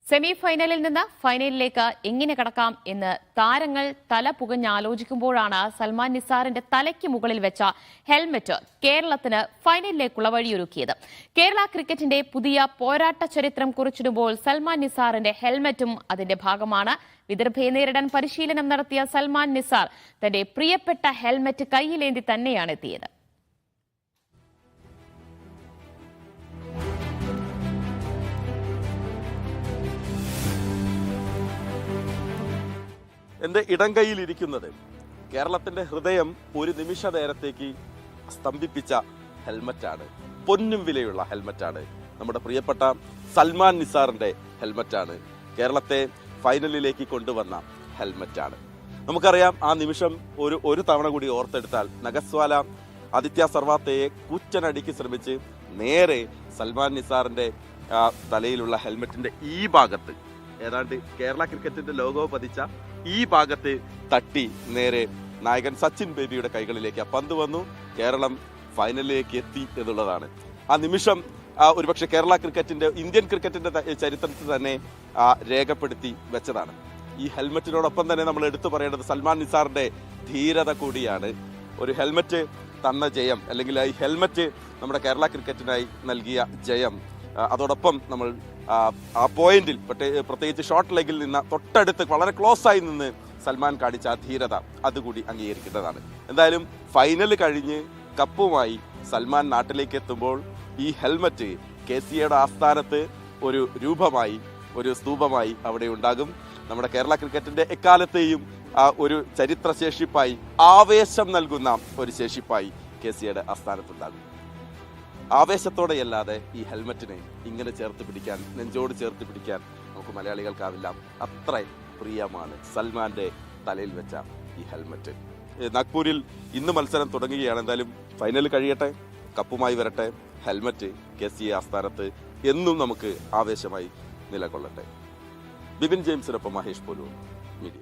Semi ഫൈനലിൽ നിന്ന് ഫൈനലിലേക്ക് എങ്ങനെ കടക്കാം എന്ന് താരങ്ങൾ തല പുകഞ്ഞാലോചിക്കുമ്പോഴാണ് സൽമാൻ നിസാറിന്റെ തലയ്ക്ക് മുകളിൽ വെച്ച ഹെൽമറ്റ് കേരളത്തിന് ഫൈനലിലേക്കുള്ള വഴിയൊരുക്കിയത്. കേരള ക്രിക്കറ്റിന്റെ പുതിയ പോരാട്ട ചരിത്രം കുറിച്ചിടുമ്പോൾ സൽമാൻ നിസാറിന്റെ ഹെൽമറ്റും അതിന്റെ ഭാഗമാണ്. വിദർഭയെ നേരിടാൻ പരിശീലനം നടത്തിയ സൽമാൻ നിസാർ തന്റെ പ്രിയപ്പെട്ട ഹെൽമറ്റ് കൈയിലേന്തി തന്നെയാണ് എത്തിയത്. എൻ്റെ ഇടം കൈയിലിരിക്കുന്നത് കേരളത്തിന്റെ ഹൃദയം ഒരു നിമിഷ നേരത്തേക്ക് സ്തംഭിപ്പിച്ച ഹെൽമറ്റാണ്. പൊന്നും വിലയുള്ള ഹെൽമറ്റാണ്. നമ്മുടെ പ്രിയപ്പെട്ട സൽമാൻ നിസാറിന്റെ ഹെൽമറ്റാണ്. കേരളത്തെ ഫൈനലിലേക്ക് കൊണ്ടുവന്ന ഹെൽമറ്റാണ്. നമുക്കറിയാം, ആ നിമിഷം ഒരു തവണ കൂടി ഓർത്തെടുത്താൽ നഗസ്വാല ആദിത്യ സർവാത്തയെ കൂറ്റനടിക്ക് ശ്രമിച്ച് നേരെ സൽമാൻ നിസാറിന്റെ തലയിലുള്ള ഹെൽമറ്റിന്റെ ഈ ഭാഗത്ത്, ഏതാണ്ട് കേരള ക്രിക്കറ്റിന്റെ ലോഗോ പതിച്ച ഈ ഭാഗത്ത് തട്ടി നേരെ നായകൻ സച്ചിൻ ബേബിയുടെ കൈകളിലേക്ക് ആ പന്ത് വന്നു. കേരളം ഫൈനലിലേക്ക് എത്തി എന്നുള്ളതാണ്. ആ നിമിഷം ഒരുപക്ഷെ കേരള ക്രിക്കറ്റിന്റെ, ഇന്ത്യൻ ക്രിക്കറ്റിന്റെ ചരിത്രത്തിൽ തന്നെ രേഖപ്പെടുത്തി വെച്ചതാണ്. ഈ ഹെൽമറ്റിനോടൊപ്പം തന്നെ നമ്മൾ എടുത്തു പറയേണ്ടത് സൽമാൻ നിസാറിന്റെ ധീരത കൂടിയാണ്. ഒരു ഹെൽമറ്റ് തന്ന ജയം, അല്ലെങ്കിൽ ഈ ഹെൽമറ്റ് നമ്മുടെ കേരള ക്രിക്കറ്റിനായി നൽകിയ ജയം, അതോടൊപ്പം നമ്മൾ ആ പോയിന്റിൽ പ്രത്യേകിച്ച് ഷോർട്ട് ലെഗിൽ നിന്ന് തൊട്ടടുത്ത് വളരെ ക്ലോസ് ആയി നിന്ന് സൽമാൻ കാണിച്ച ആ ധീരത അതുകൂടി അംഗീകരിക്കേണ്ടതാണ്. എന്തായാലും ഫൈനൽ കഴിഞ്ഞ് കപ്പുമായി സൽമാൻ നാട്ടിലേക്ക് എത്തുമ്പോൾ ഈ ഹെൽമറ്റ് KCAയുടെ ആസ്ഥാനത്ത് ഒരു രൂപമായി, ഒരു സ്തൂപമായി അവിടെ ഉണ്ടാകും. നമ്മുടെ കേരള ക്രിക്കറ്റിന്റെ എക്കാലത്തെയും ഒരു ചരിത്ര ശേഷിപ്പായി, ആവേശം നൽകുന്ന ഒരു ശേഷിപ്പായി KCAയുടെ ആസ്ഥാനത്തുണ്ടാകും. ആവേശത്തോടെയല്ലാതെ ഈ ഹെൽമറ്റിനെ ഇങ്ങനെ ചേർത്ത് പിടിക്കാൻ, നെഞ്ചോട് ചേർത്ത് പിടിക്കാൻ നമുക്ക് മലയാളികൾക്കാവില്ല. അത്ര പ്രിയമാണ് സൽമാന്റെ തലയിൽ വെച്ച ഈ ഹെൽമറ്റ്. നാഗ്പൂരിൽ ഇന്ന് മത്സരം തുടങ്ങുകയാണ്. എന്തായാലും ഫൈനൽ കഴിയട്ടെ, കപ്പുമായി വരട്ടെ. ഹെൽമറ്റ് KCA ആസ്ഥാനത്ത് എന്നും നമുക്ക് ആവേശമായി നിലകൊള്ളട്ടെ. ബിപിൻ ജെയിംസിനൊപ്പം മഹേഷ് പോലൂർ, മീഡിയ.